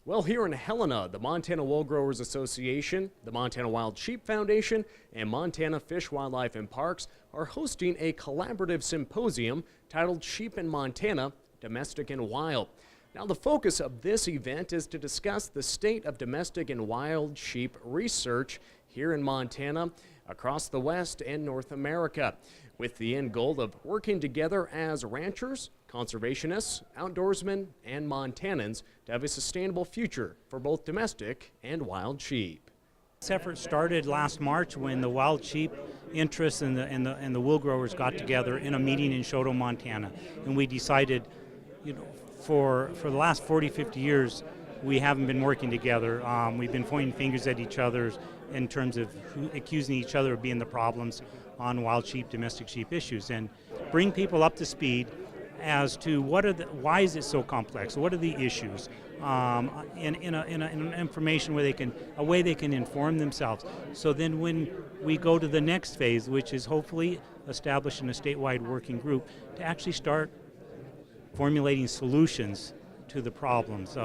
Well, here in Helena, the Montana Wool Growers Association, the Montana Wild Sheep Foundation, and Montana Fish, Wildlife and Parks are hosting a collaborative symposium titled Sheep in Montana, Domestic and Wild. Now, the focus of this event is to discuss the state of domestic and wild sheep research here in Montana, across the West and North America, with the end goal of working together as ranchers, conservationists, outdoorsmen, and Montanans to have a sustainable future for both domestic and wild sheep. This effort started last March when the wild sheep interests and the wool growers got together in a meeting in Choteau, Montana, and we decided, for the last 40-50 years, we haven't been working together. We've been pointing fingers at each other in terms of accusing each other of being the problems on wild sheep, domestic sheep issues, and bring people up to speed as to why is it so complex? What are the issues? In an information where a way they can inform themselves. So then when we go to the next phase, which is hopefully establishing a statewide working group to actually start formulating solutions to the problems.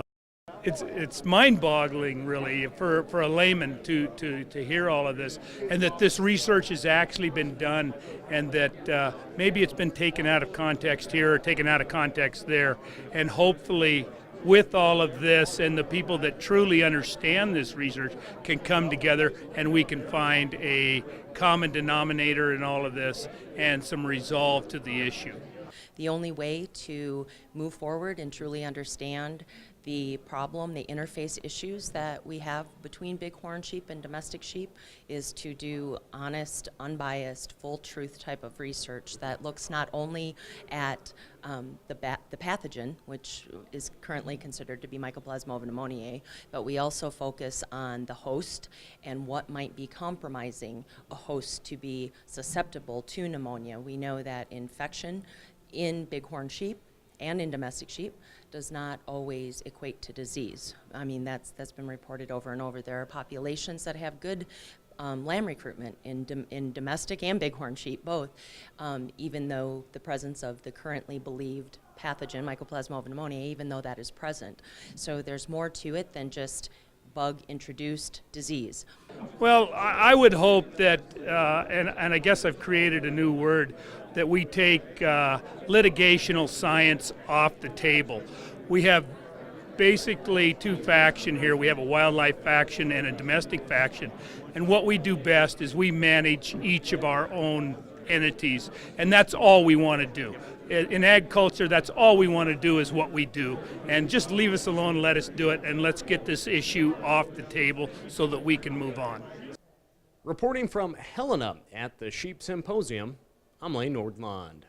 It's mind-boggling, really, for a layman to hear all of this, and that this research has actually been done, and that maybe it's been taken out of context here or taken out of context there, and hopefully with all of this and the people that truly understand this research can come together and we can find a common denominator in all of this and some resolve to the issue. The only way to move forward and truly understand the problem, the interface issues that we have between bighorn sheep and domestic sheep is to do honest, unbiased, full truth type of research that looks not only at the pathogen, which is currently considered to be Mycoplasma pneumoniae, but we also focus on the host and what might be compromising a host to be susceptible to pneumonia. We know that infection in bighorn sheep and in domestic sheep does not always equate to disease. I mean, that's been reported over and over. There are populations that have good lamb recruitment in domestic and bighorn sheep, both, even though the presence of the currently believed pathogen, Mycoplasma pneumoniae, even though that is present. So there's more to it than just bug-introduced disease. Well, I would hope that, and I guess I've created a new word, that we take litigational science off the table. We have basically two factions here. We have a wildlife faction and a domestic faction. And what we do best is we manage each of our own entities, and that's all we want to do. In ag culture, that's all we want to do is what we do. And just leave us alone, let us do it, and let's get this issue off the table so that we can move on. Reporting from Helena at the Sheep Symposium, I'm NORDLUND.